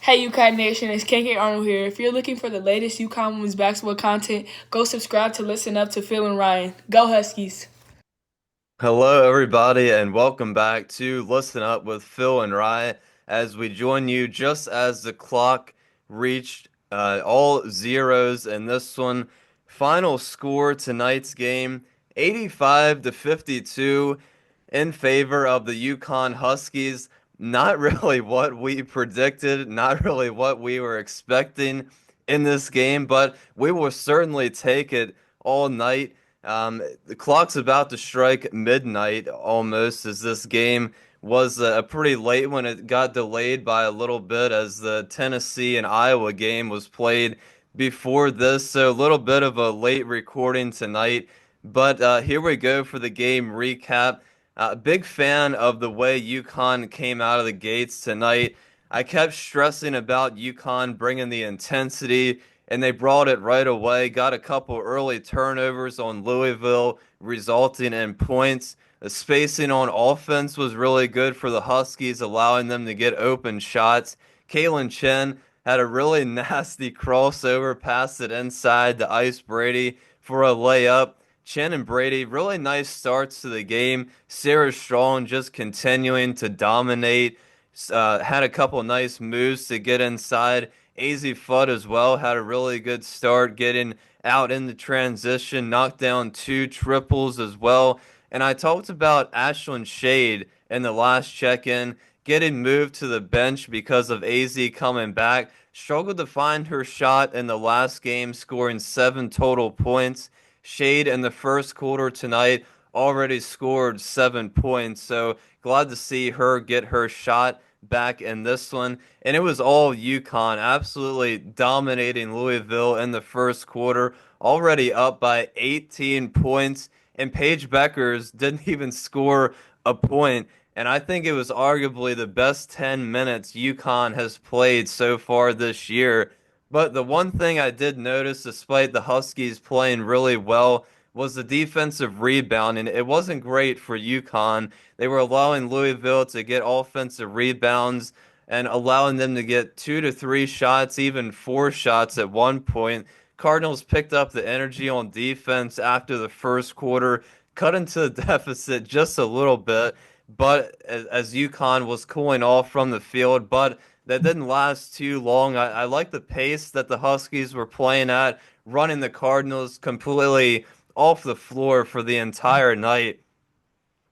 Hey UConn Nation, it's KK Arnold here. If you're looking for the latest UConn women's basketball content, go subscribe to Listen Up to Phil and Ryan. Go Huskies! Hello, everybody, and welcome back to Listen Up with Phil and Rye as we join you just as the clock reached all zeros in this one. Final score tonight's game 85 to 52 in favor of the UConn Huskies. Not really what we predicted, not really what we were expecting in this game, but we will certainly take it all night. The clock's about to strike midnight almost, as this game was a pretty late one. It got delayed by a little bit as the Tennessee and Iowa game was played before this, so a little bit of a late recording tonight. But here we go for the game recap. Big fan of the way UConn came out of the gates tonight. I kept stressing about UConn bringing the intensity, and they brought it right away. Got a couple early turnovers on Louisville, resulting in points. The spacing on offense was really good for the Huskies, allowing them to get open shots. Kalen Chen had a really nasty crossover, passed it inside to Ice Brady for a layup. Chen and Brady, really nice starts to the game. Sarah Strong just continuing to dominate. Had a couple nice moves to get inside. Azzi Fudd as well had a really good start getting out in the transition, knocked down two triples as well. And I talked about Ashlynn Shade in the last check-in, getting moved to the bench because of AZ coming back. Struggled to find her shot in the last game, scoring 7 total points. Shade in the first quarter tonight already scored 7 points, so glad to see her get her shot back in this one. And it was all UConn, absolutely dominating Louisville in the first quarter, already up by 18 points. And Paige Beckers didn't even score a point. And I think it was arguably the best 10 minutes UConn has played so far this year. But the one thing I did notice, despite the Huskies playing really well, was the defensive rebounding. It wasn't great for UConn. They were allowing Louisville to get offensive rebounds and allowing them to get 2 to 3 shots, even 4 shots at one point. Cardinals picked up the energy on defense after the first quarter, cut into the deficit just a little bit, but as UConn was cooling off from the field, but that didn't last too long. I like the pace that the Huskies were playing at, running the Cardinals completely off the floor for the entire night.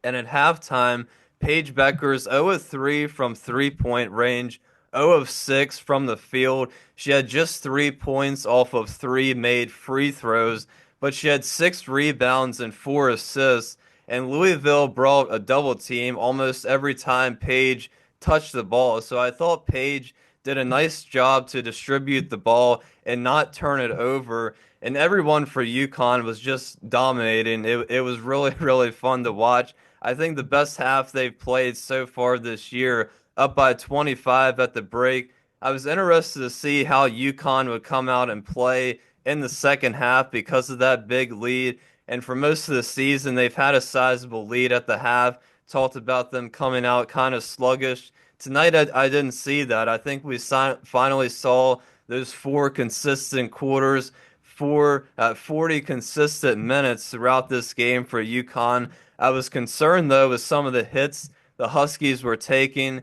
And at halftime, Paige Beckers 0 of 3 from 3-point range, 0 of 6 from the field. She had just 3 points off of 3 made free throws, but she had 6 rebounds and 4 assists. And Louisville brought a double team almost every time Paige touched the ball. So I thought Paige did a nice job to distribute the ball and not turn it over. And everyone for UConn was just dominating. It was really, really fun to watch. I think the best half they've played so far this year, up by 25 at the break. I was interested to see how UConn would come out and play in the second half because of that big lead. And for most of the season, they've had a sizable lead at the half. Talked about them coming out kind of sluggish. Tonight, I didn't see that. I think we finally saw those 4 consistent quarters, 40 consistent minutes throughout this game for UConn. I was concerned though with some of the hits the Huskies were taking.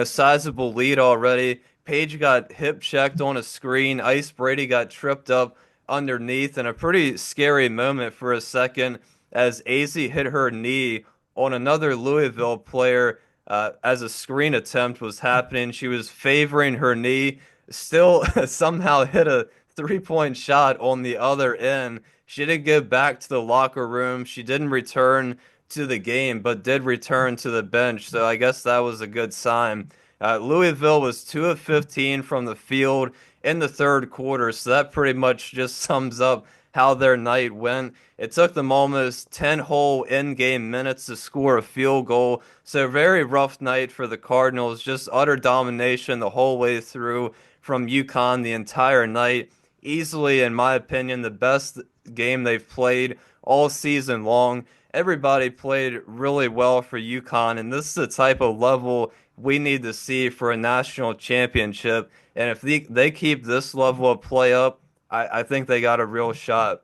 Sizable lead already. Paige got hip checked on a screen. Ice Brady got tripped up underneath in a pretty scary moment for a second as Azzi hit her knee on another Louisville player as a screen attempt was happening. She was favoring her knee, still somehow hit a 3-point shot on the other end. She did go back to the locker room. She didn't return to the game, but did return to the bench. So I guess that was a good sign. Louisville was 2 of 15 from the field in the third quarter. So that pretty much just sums up how their night went. It took them almost 10 whole in-game minutes to score a field goal. So very rough night for the Cardinals. Just utter domination the whole way through from UConn the entire night. Easily, in my opinion, the best game they've played all season long. Everybody played really well for UConn, and this is the type of level we need to see for a national championship. And if they keep this level of play up, I think they got a real shot.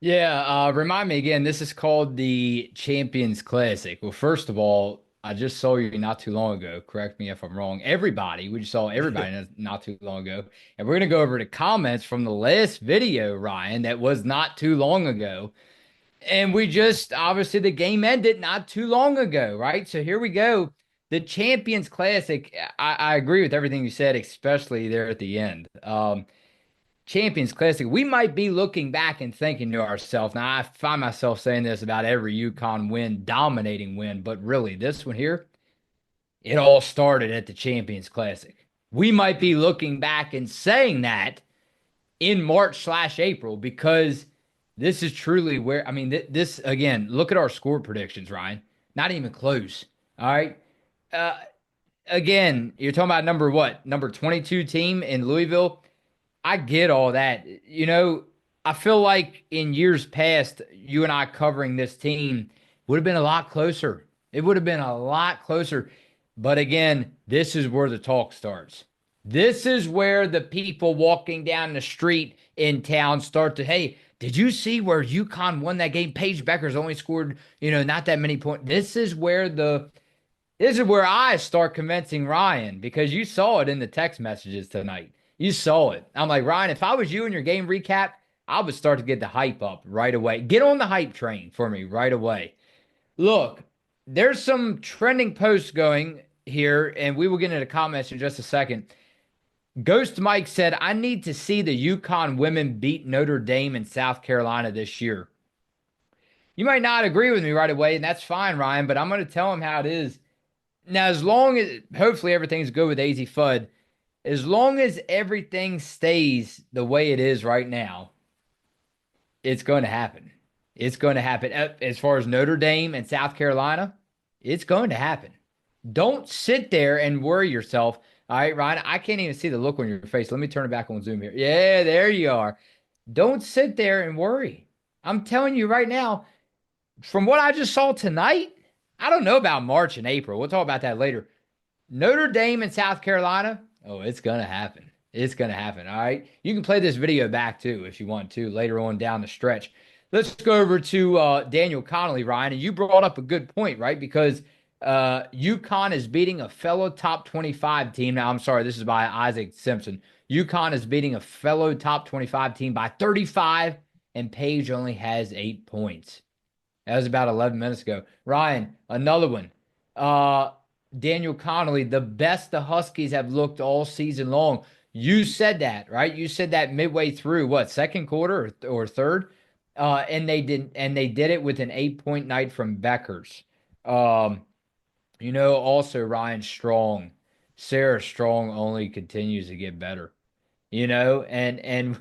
Yeah, remind me again, this is called the Champions Classic. Well, first of all, I just saw you not too long ago. Correct me if I'm wrong. Everybody, we just saw everybody not too long ago. And we're going to go over the comments from the last video, Ryan, that was not too long ago. And we just, obviously, the game ended not too long ago, right? So here we go. The Champions Classic, I agree with everything you said, especially there at the end. Champions Classic, we might be looking back and thinking to ourselves, now I find myself saying this about every UConn win, dominating win, but really this one here, it all started at the Champions Classic. We might be looking back and saying that in March/April because this is truly where, I mean, this again, look at our score predictions, Ryan. Not even close. All right. Uh, Again, you're talking about number what? Number 22 team in Louisville. I get all that. I feel like in years past, you and I covering this team would have been a lot closer. It would have been a lot closer. But again, this is where the talk starts. This is where the people walking down the street in town start to, hey, did you see where UConn won that game? Paige Becker's only scored, not that many points. This is where I start convincing Ryan because you saw it in the text messages tonight. You saw it. I'm like, Ryan, if I was you in your game recap, I would start to get the hype up right away. Get on the hype train for me right away. Look, there's some trending posts going here, and we will get into the comments in just a second. Ghost Mike said, I need to see the UConn women beat Notre Dame and South Carolina this year. You might not agree with me right away, and that's fine, Ryan, but I'm going to tell him how it is. Now, as long as hopefully everything's good with Azzi Fudd, as long as everything stays the way it is right now, it's going to happen. It's going to happen. As far as Notre Dame and South Carolina, it's going to happen. Don't sit there and worry yourself. All right, Ryan, I can't even see the look on your face. Let me turn it back on Zoom here. Yeah, there you are. Don't sit there and worry. I'm telling you right now, from what I just saw tonight, I don't know about March and April. We'll talk about that later. Notre Dame and South Carolina, oh, it's going to happen. It's going to happen. All right. You can play this video back too if you want to later on down the stretch. Let's go over to Daniel Connolly, Ryan. And you brought up a good point, right? Because UConn is beating a fellow top 25 team. Now, I'm sorry, this is by Isaac Simpson. UConn is beating a fellow top 25 team by 35, and Paige only has 8 points. That was about 11 minutes ago. Ryan, another one. Daniel Connolly, the best the Huskies have looked all season long. You said that, right? You said that midway through, what, second quarter or third? And they did it with an 8-point night from Beckers. Also Ryan Strong. Sarah Strong only continues to get better. And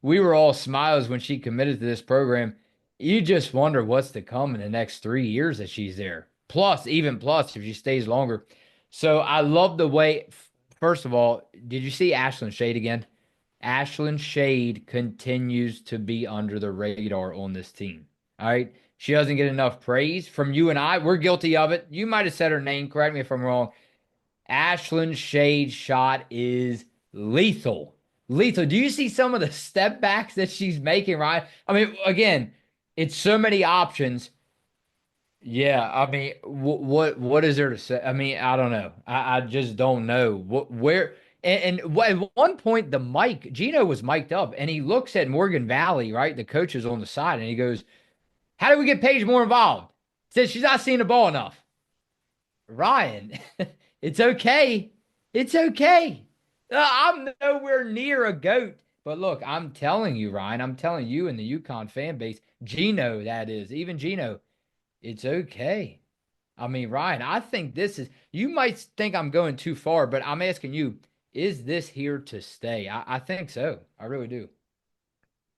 we were all smiles when she committed to this program. You just wonder what's to come in the next 3 years that she's there. Plus if she stays longer. So I love the way, first of all, did you see Ashlynn Shade again? Ashlynn Shade continues to be under the radar on this team. All right. She doesn't get enough praise from you and I. We're guilty of it. You might have said her name. Correct me if I'm wrong. Ashlynn Shade's shot is lethal. Lethal. Do you see some of the step backs that she's making, right? I mean, again, it's so many options. Yeah, I mean, what is there to say? I mean, I don't know. I just don't know where. And at one point, Gino was mic'd up, and he looks at Morgan Valley, right? The coach is on the side, and he goes, "How do we get Paige more involved?" Says she's not seeing the ball enough. Ryan, it's okay. It's okay. I'm nowhere near a goat. But look, I'm telling you, Ryan, I'm telling you and the UConn fan base, Gino, that is, even Gino, it's okay. I mean, Ryan, I think you might think I'm going too far, but I'm asking you, is this here to stay? I think so. I really do.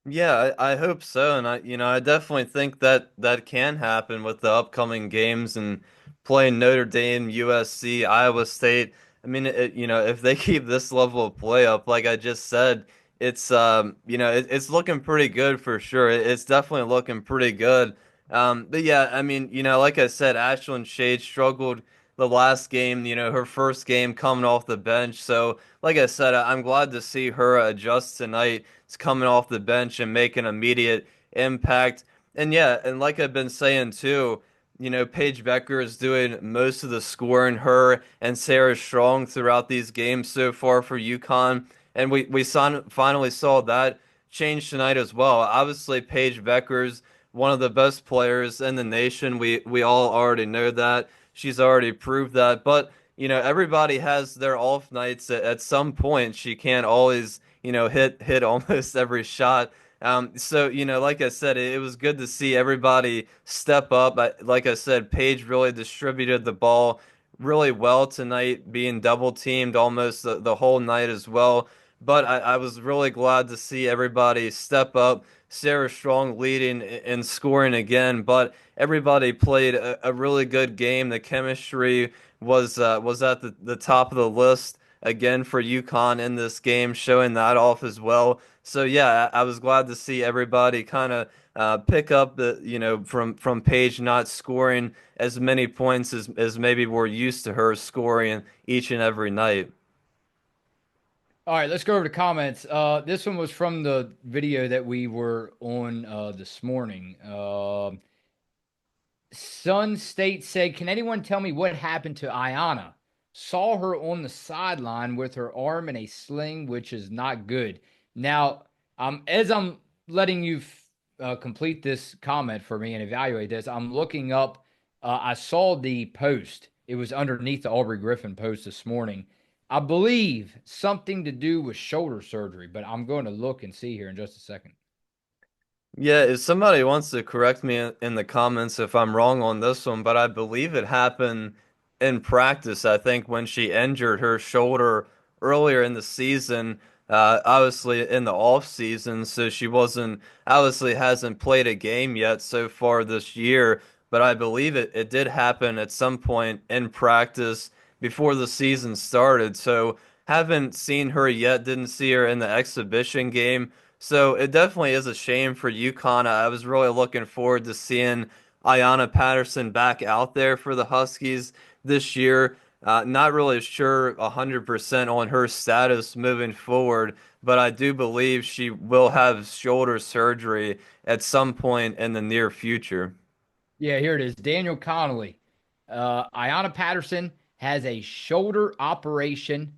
Yeah, I hope so, and I definitely think that that can happen with the upcoming games and playing Notre Dame, USC, Iowa State. I mean, if they keep this level of play up, like I just said, it's it's looking pretty good for sure. It's definitely looking pretty good. But yeah, I mean, like I said, Ashlynn Shade struggled the last game, her first game coming off the bench. So, like I said, I'm glad to see her adjust tonight. It's coming off the bench and make an immediate impact. And yeah, and like I've been saying too, Paige Becker is doing most of the scoring, her and Sarah Strong throughout these games so far for UConn. And finally saw that change tonight as well. Obviously, Paige Becker's one of the best players in the nation. We all already know that. She's already proved that. But, everybody has their off nights at some point. She can't always, hit almost every shot. So, like I said, it was good to see everybody step up. Like I said, Paige really distributed the ball really well tonight, being double teamed almost the whole night as well. But I was really glad to see everybody step up. Sarah Strong leading and scoring again, but everybody played a really good game. The chemistry was at the top of the list again for UConn in this game, showing that off as well. So yeah, I was glad to see everybody kind of pick up from Paige not scoring as many points as maybe we're used to her scoring each and every night. All right, let's go over to comments. This one was from the video that we were on this morning. Sun State said, "Can anyone tell me what happened to Ayana? Saw her on the sideline with her arm in a sling, which is not good." Now, as I'm letting you complete this comment for me and evaluate this, I'm looking up. I saw the post. It was underneath the Aubrey Griffin post this morning. I believe something to do with shoulder surgery, but I'm going to look and see here in just a second. Yeah, if somebody wants to correct me in the comments if I'm wrong on this one, but I believe it happened in practice. I think when she injured her shoulder earlier in the season, obviously in the off season, so she wasn't obviously hasn't played a game yet so far this year. But I believe it did happen at some point in practice before the season started. So haven't seen her yet, didn't see her in the exhibition game. So it definitely is a shame for UConn. I was really looking forward to seeing Ayanna Patterson back out there for the Huskies this year. Not really sure 100% on her status moving forward, but I do believe she will have shoulder surgery at some point in the near future. Yeah, here it is. Daniel Connolly. Ayanna Patterson has a shoulder operation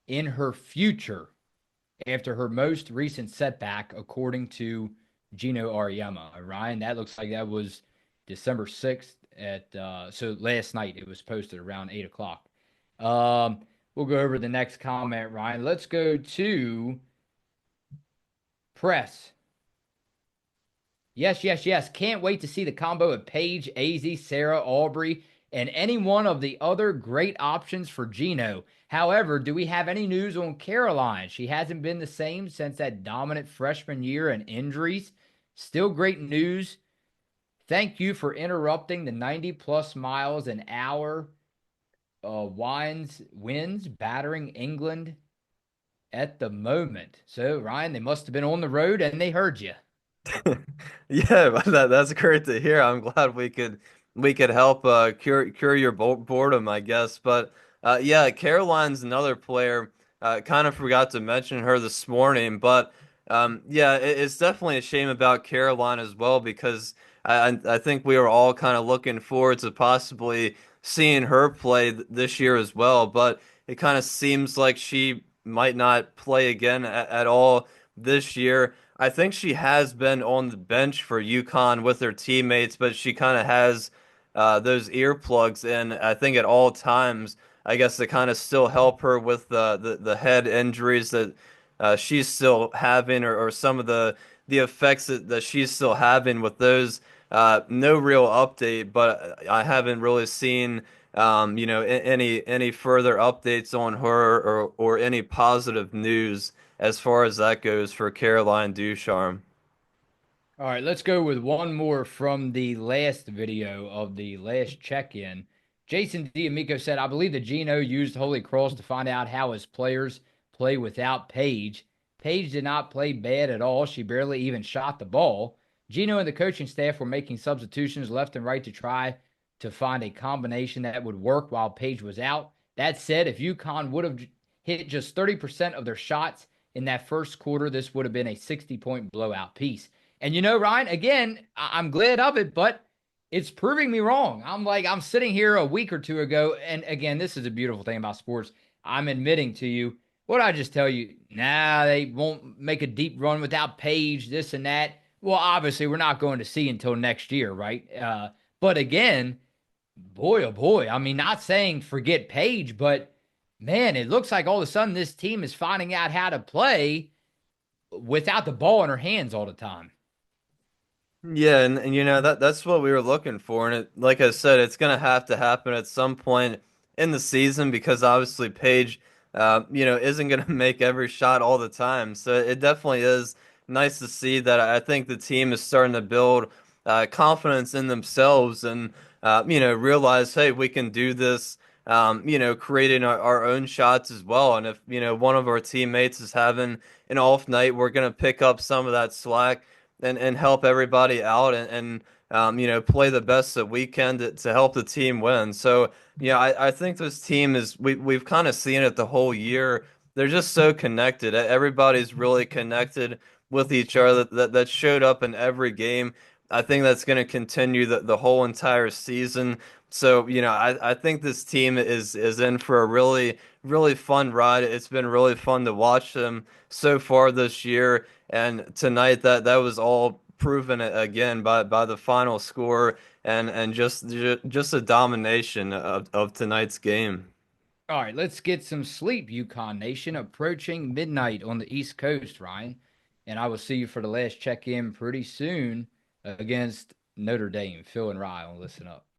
in her future after her most recent setback, according to Gino Ariema. Ryan, that looks like that was December 6th at so last night it was posted around 8 o'clock. We'll go over the next comment, Ryan. Let's go to press. Yes, yes, yes. Can't wait to see the combo of Paige, Azzi, Sarah, Aubrey, and any one of the other great options for Gino. However, do we have any news on Caroline? She hasn't been the same since that dominant freshman year and injuries. Still great news. Thank you for interrupting the 90 plus miles an hour winds battering England at the moment. So, Ryan, they must have been on the road and they heard you. Yeah, that's great to hear. I'm glad we could help cure your boredom, I guess. But yeah, Caroline's another player. Kind of forgot to mention her this morning, but yeah, it's definitely a shame about Caroline as well because I think we were all kind of looking forward to possibly seeing her play this year as well. But it kind of seems like she might not play again at all this year. I think she has been on the bench for UConn with her teammates, but she kind of has those earplugs in, I think, at all times. I guess to kind of still help her with the head injuries that she's still having, or some of the effects that she's still having with those. No real update, but I haven't really seen any further updates on her or any positive news as far as that goes for Caroline Ducharme. All right, let's go with one more from the last video of the last check-in. Jason D'Amico said, "I believe that Gino used Holy Cross to find out how his players play without Paige. Paige did not play bad at all. She barely even shot the ball. Gino and the coaching staff were making substitutions left and right to try to find a combination that would work while Page was out. That said, if UConn would have hit just 30% of their shots in that first quarter, this would have been a 60-point blowout piece. And Ryan, again, I'm glad of it, but it's proving me wrong. I'm sitting here a week or two ago, and again, this is a beautiful thing about sports. I'm admitting to you, what did I just tell you? Nah, they won't make a deep run without Page, this and that. Well, obviously, we're not going to see until next year, right? But again, boy, oh boy. I mean, not saying forget Page, but man, it looks like all of a sudden this team is finding out how to play without the ball in her hands all the time. Yeah, and that's what we were looking for, and like I said, it's gonna have to happen at some point in the season because obviously Paige, isn't gonna make every shot all the time. So it definitely is nice to see that. I think the team is starting to build confidence in themselves and realize, hey, we can do this. Creating our own shots as well. And if one of our teammates is having an off night, we're gonna pick up some of that slack and help everybody out and play the best that we can to help the team win. So I think this team we've kind of seen it the whole year. They're just so connected. Everybody's really connected with each other. That showed up in every game. I think that's going to continue the whole entire season. So I think this team is in for a really really fun ride. It's been really fun to watch them so far this year. And tonight, that was all proven again by the final score and just a domination of tonight's game. All right, let's get some sleep, UConn Nation. Approaching midnight on the East Coast, Ryan. And I will see you for the last check in pretty soon against Notre Dame. Phil and Ryan, listen up.